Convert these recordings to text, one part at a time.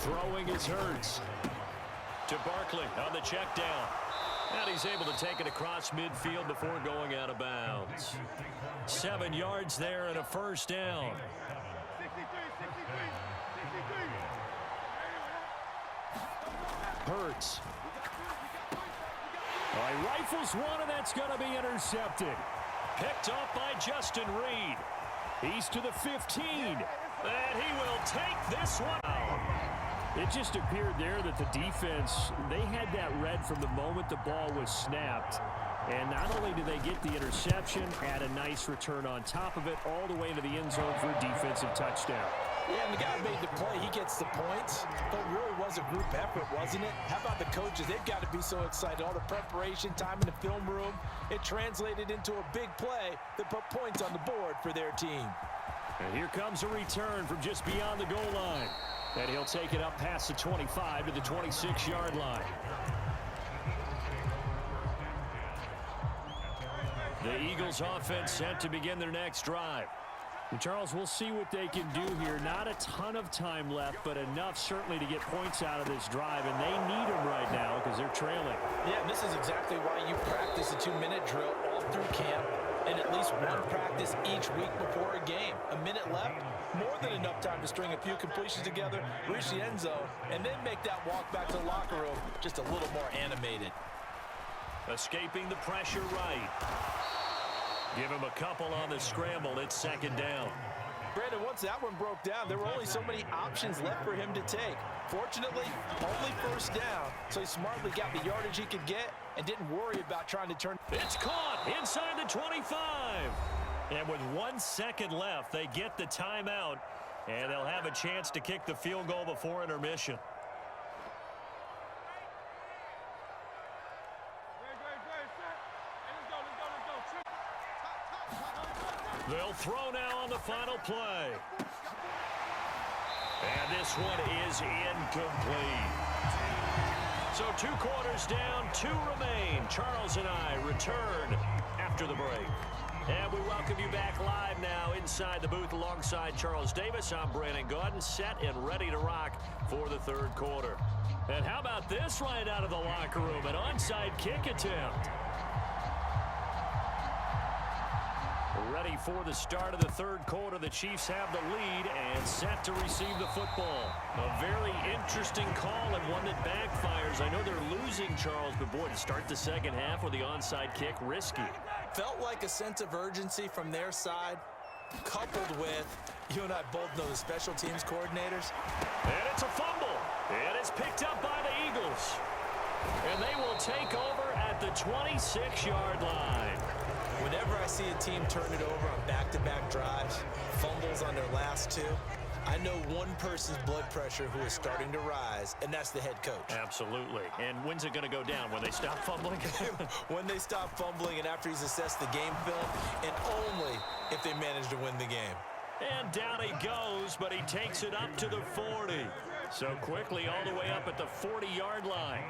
Throwing is Hurts. To Barkley on the check down. And he's able to take it across midfield before going out of bounds. 7 yards there and a first down. Hurts. He rifles one, and that's going to be intercepted. Picked off by Justin Reed. He's to the 15. And he will take this one out. It just appeared there that the defense, they had that read from the moment the ball was snapped. And not only did they get the interception, add a nice return on top of it, all the way into the end zone for a defensive touchdown. Yeah, and the guy made the play. He gets the points. But it really was a group effort, wasn't it? How about the coaches? They've got to be so excited. All the preparation, time in the film room, it translated into a big play that put points on the board for their team. And here comes a return from just beyond the goal line. And he'll take it up past the 25 to the 26-yard line. The Eagles offense set to begin their next drive. And Charles, we'll see what they can do here. Not a ton of time left, but enough certainly to get points out of this drive. And they need them right now because they're trailing. Yeah, and this is exactly why you practice a 2-minute drill all through camp and at least one practice each week before a game. A minute left, more than enough time to string a few completions together, reach the end zone, and then make that walk back to the locker room just a little more animated. Escaping the pressure right. Give him a couple on the scramble. It's second down. Brandon, once that one broke down, there were only so many options left for him to take. Fortunately, only first down, so he smartly got the yardage he could get and didn't worry about trying to turn. It's caught inside the 25. And with 1 second left, they get the timeout, and they'll have a chance to kick the field goal before intermission. They'll throw now on the final play. And this one is incomplete. So 2 quarters down, 2 remain. Charles and I return after the break. And we welcome you back live now inside the booth alongside Charles Davis. I'm Brandon Gaudin, set and ready to rock for the third quarter. And how about this right out of the locker room? An onside kick attempt. Ready for the start of the third quarter. The Chiefs have the lead and set to receive the football. A very interesting call and one that backfires. I know they're losing, Charles, but boy, to start the second half with the onside kick, risky. Felt like a sense of urgency from their side, coupled with, you and I both know the special teams coordinators. And it's a fumble. And it's picked up by the Eagles. And they will take over at the 26-yard line. Whenever I see a team turn it over on back-to-back drives, fumbles on their last 2, I know one person's blood pressure who is starting to rise, and that's the head coach. Absolutely. And when's it going to go down? When they stop fumbling? When they stop fumbling and after he's assessed the game film, and only if they manage to win the game. And down he goes, but he takes it up to the 40. So quickly all the way up at the 40-yard line.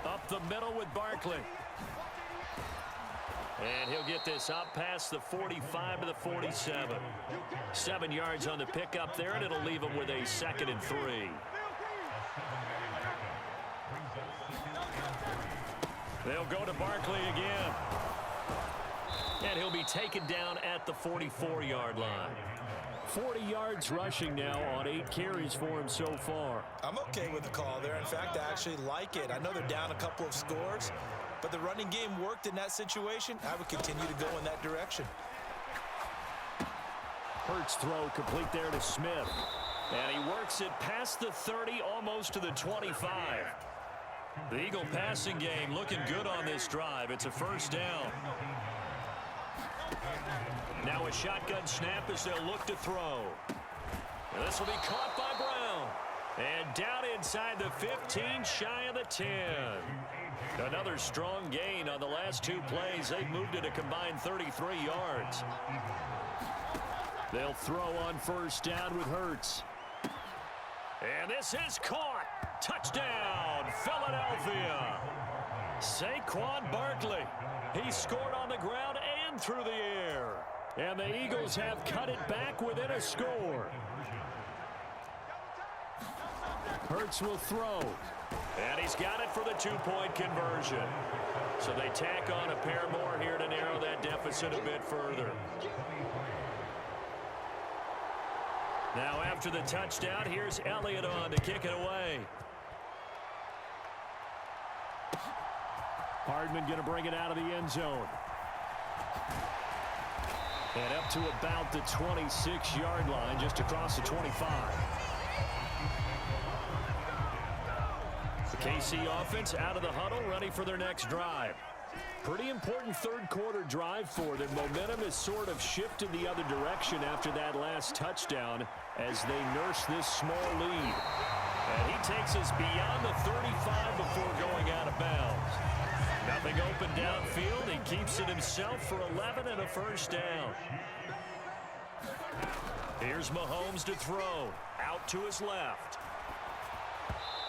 Up the middle with Barkley. And he'll get this up past the 45 to the 47. 7 yards on the pickup there, and it'll leave him with a 2nd and 3. They'll go to Barkley again. And he'll be taken down at the 44-yard line. 40 yards rushing now on 8 carries for him so far. I'm okay with the call there. In fact, I actually like it. I know they're down a couple of scores, but the running game worked in that situation. I would continue to go in that direction. Hurts throw complete there to Smith. And he works it past the 30, almost to the 25. The Eagle passing game looking good on this drive. It's a first down. Now a shotgun snap as they'll look to throw. And this will be caught by Brown. And down inside the 15, shy of the 10. Another strong gain on the last 2 plays. They've moved it a combined 33 yards. They'll throw on first down with Hurts. And this is caught. Touchdown, Philadelphia. Saquon Barkley. He scored on the ground and through the air. And the Eagles have cut it back within a score. Hurts will throw. And he's got it for the two-point conversion. So they tack on a pair more here to narrow that deficit a bit further. Now after the touchdown, here's Elliott on to kick it away. Hardman going to bring it out of the end zone. And up to about the 26-yard line, just across the 25. The KC offense out of the huddle, ready for their next drive. Pretty important third-quarter drive for them. Momentum has sort of shifted the other direction after that last touchdown as they nurse this small lead. And he takes us beyond the 35 before going out of bounds. Nothing open downfield. He keeps it himself for 11 and a first down. Here's Mahomes to throw. Out to his left.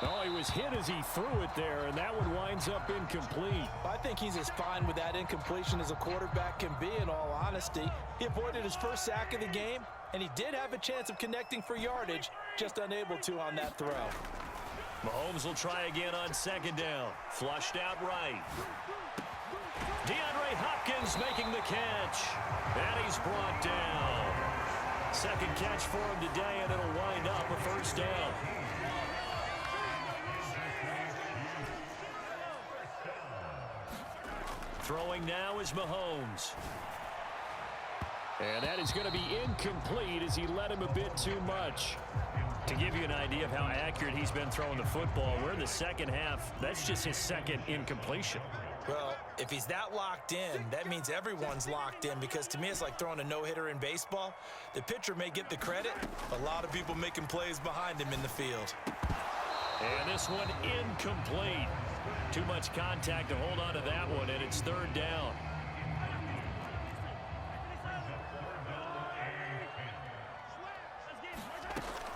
Oh, he was hit as he threw it there, and that one winds up incomplete. I think he's as fine with that incompletion as a quarterback can be, in all honesty. He avoided his first sack of the game, and he did have a chance of connecting for yardage, just unable to on that throw. Mahomes will try again on second down. Flushed out right. DeAndre Hopkins making the catch. And he's brought down. Second catch for him today, and it'll wind up a first down. Throwing now is Mahomes. And that is going to be incomplete as he led him a bit too much. To give you an idea of how accurate he's been throwing the football, we're in the second half. That's just his second incompletion. Well, if he's that locked in, that means everyone's locked in, because to me it's like throwing a no-hitter in baseball. The pitcher may get the credit, a lot of people making plays behind him in the field. And this one incomplete. Too much contact to hold on to that one, and it's third down.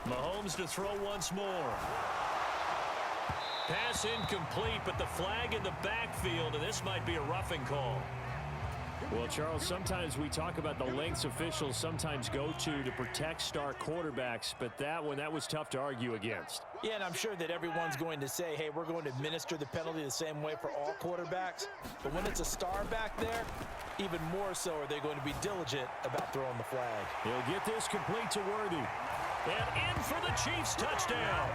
Mahomes to throw once more. Pass incomplete, but the flag in the backfield, and this might be a roughing call. Well, Charles, sometimes we talk about the lengths officials sometimes go to protect star quarterbacks, but that was tough to argue against. Yeah, and I'm sure that everyone's going to say, hey, we're going to administer the penalty the same way for all quarterbacks. But when it's a star back there, even more so are they going to be diligent about throwing the flag. He'll get this complete to Worthy. And in for the Chiefs touchdown.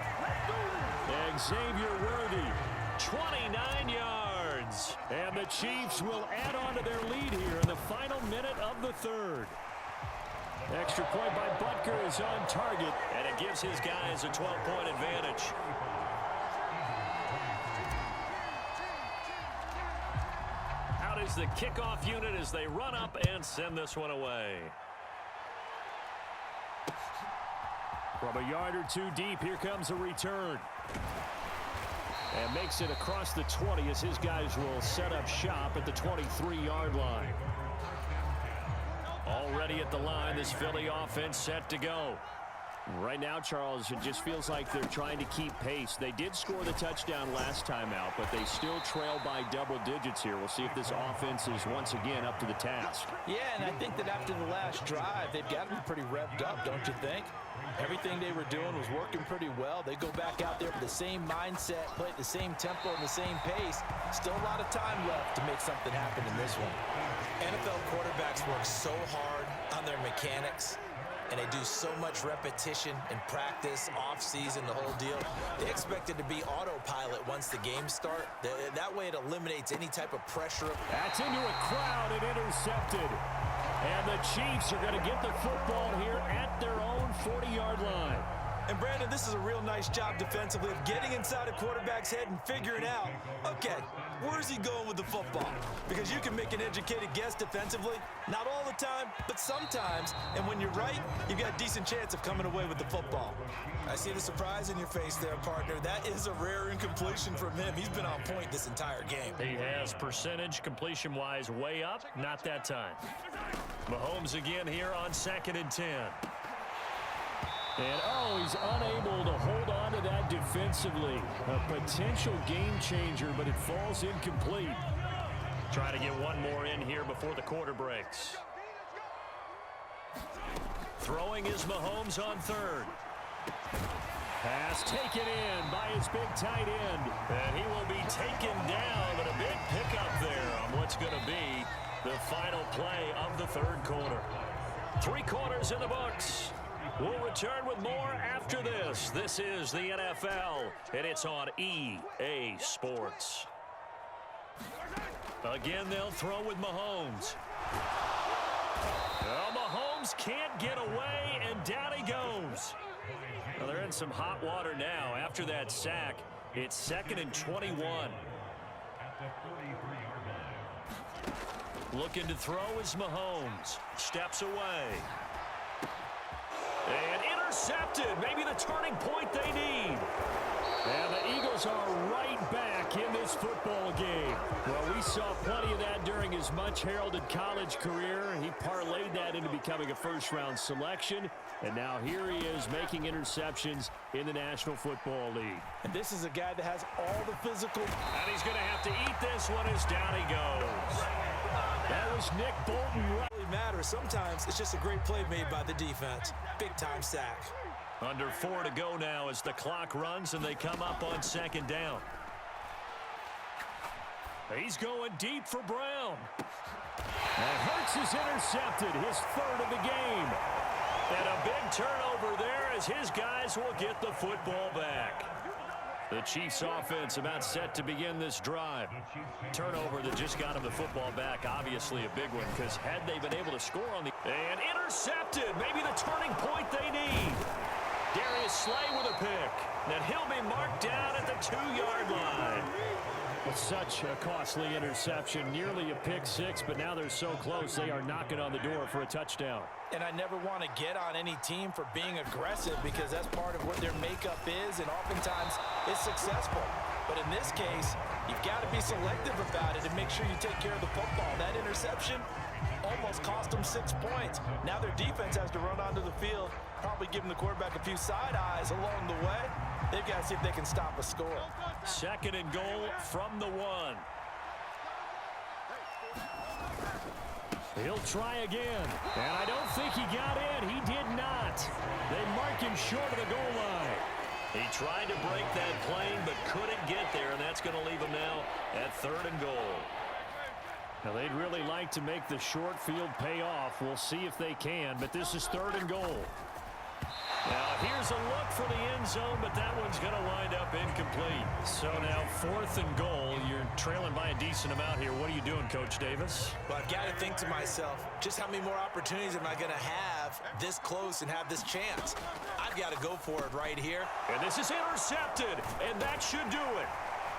Xavier Worthy, 29 yards. And the Chiefs will add on to their lead here in the final minute of the third. Extra point by Butker is on target, and it gives his guys a 12-point advantage. Out is the kickoff unit as they run up and send this one away. From a yard or two deep, here comes a return. And makes it across the 20 as his guys will set up shop at the 23-yard line. Already at the line, this Philly offense set to go. Right now, Charles, it just feels like they're trying to keep pace. They did score the touchdown last time out, but they still trail by double digits here. We'll see if this offense is once again up to the task. Yeah, and I think that after the last drive, they've got to be pretty revved up, don't you think? Everything they were doing was working pretty well. They go back out there with the same mindset, play at the same tempo and the same pace. Still a lot of time left to make something happen in this one. NFL quarterbacks work so hard on their mechanics, and they do so much repetition and practice, off-season, the whole deal. They expect it to be autopilot once the games start. That way it eliminates any type of pressure. That's into a crowd and intercepted. And the Chiefs are going to get the football here at their own 40-yard line. And, Brandon, this is a real nice job defensively of getting inside a quarterback's head and figuring out, okay, where's he going with the football? Because you can make an educated guess defensively. Not all the time, but sometimes. And when you're right, you've got a decent chance of coming away with the football. I see the surprise in your face there, partner. That is a rare incompletion from him. He's been on point this entire game. He has percentage completion-wise way up. Not that time. Mahomes again here on 2nd and 10. And, oh, he's unable to hold on to that defensively. A potential game changer, but it falls incomplete. Try to get one more in here before the quarter breaks. Throwing is Mahomes on 3rd. Pass taken in by his big tight end. And he will be taken down, but a big pickup there on what's going to be the final play of the third quarter. 3 quarters in the books. We'll return with more after this. This is the NFL, and it's on EA Sports. Again, they'll throw with Mahomes. Well, Mahomes can't get away, and down he goes. Well, they're in some hot water now. After that sack, it's 2nd and 21. Looking to throw is Mahomes. Steps away. And intercepted. Maybe the turning point they need. And the Eagles are right back in this football game. Well, we saw plenty of that during his much-heralded college career. He parlayed that into becoming a first-round selection. And now here he is making interceptions in the National Football League. And this is a guy that has all the physical. And he's going to have to eat this one as down he goes. That was Nick Bolton. Really matters. Sometimes it's just a great play made by the defense. Big-time sack. Under 4 to go now as the clock runs and they come up on 2nd down. He's going deep for Brown. And Hurts is intercepted, his 3rd of the game. And a big turnover there as his guys will get the football back. The Chiefs offense about set to begin this drive. Turnover that just got him the football back, obviously a big one, because had they been able to score on the... And intercepted, maybe the turning point they need. Darius Slay with a pick. And he'll be marked down at the 2-yard line. Such a costly interception, nearly a pick 6, but now they're so close they are knocking on the door for a touchdown. And I never want to get on any team for being aggressive because that's part of what their makeup is, and oftentimes it's successful. But in this case, you've got to be selective about it and make sure you take care of the football. That interception almost cost them 6 points. Now their defense has to run onto the field, probably giving the quarterback a few side eyes along the way. They've got to see if they can stop a score. 2nd and goal from the 1. He'll try again. And I don't think he got in. He did not. They mark him short of the goal line. He tried to break that plane but couldn't get there, and that's going to leave him now at 3rd and goal. Now, they'd really like to make the short field pay off. We'll see if they can, but this is 3rd and goal. Now, here's a look for the end zone, but that one's going to wind up incomplete. So now 4th and goal. You're trailing by a decent amount here. What are you doing, Coach Davis? Well, I've got to think to myself, just how many more opportunities am I going to have this close and have this chance? I've got to go for it right here. And this is intercepted, and that should do it.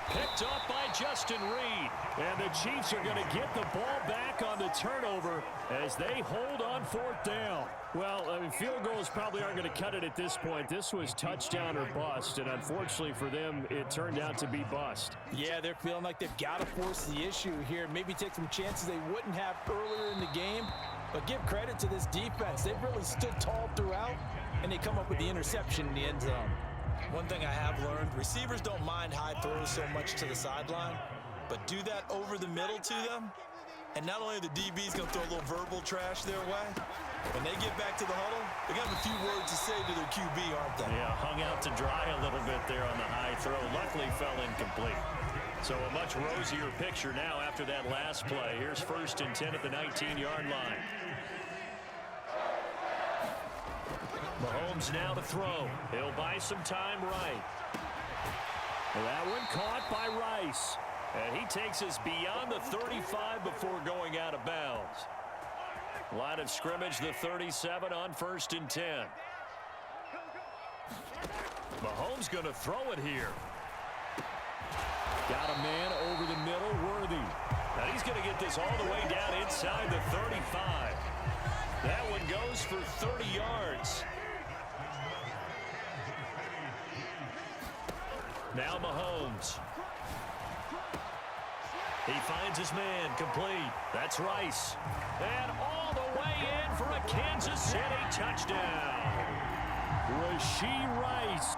Picked up by Justin Reed. And the Chiefs are going to get the ball back on the turnover as they hold on 4th down. Well, I mean, field goals probably aren't going to cut it at this point. This was touchdown or bust, and unfortunately for them, it turned out to be bust. Yeah, they're feeling like they've got to force the issue here. Maybe take some chances they wouldn't have earlier in the game. But give credit to this defense. They've really stood tall throughout, and they come up with the interception in the end zone. One thing I have learned, receivers don't mind high throws so much to the sideline, but do that over the middle to them, and not only are the DBs going to throw a little verbal trash their way, when they get back to the huddle, they got a few words to say to their QB, aren't they? Yeah, hung out to dry a little bit there on the high throw. Luckily fell incomplete. So a much rosier picture now after that last play. Here's 1st and 10 at the 19-yard line. Mahomes now to throw. He'll buy some time right. That one caught by Rice. And he takes us beyond the 35 before going out of bounds. Line of scrimmage, the 37 on 1st and 10. Mahomes going to throw it here. Got a man over the middle, Worthy. Now he's going to get this all the way down inside the 35. That one goes for 30 yards. Now Mahomes. He finds his man, complete. That's Rice. And all the way in for a Kansas City touchdown. Rashee Rice.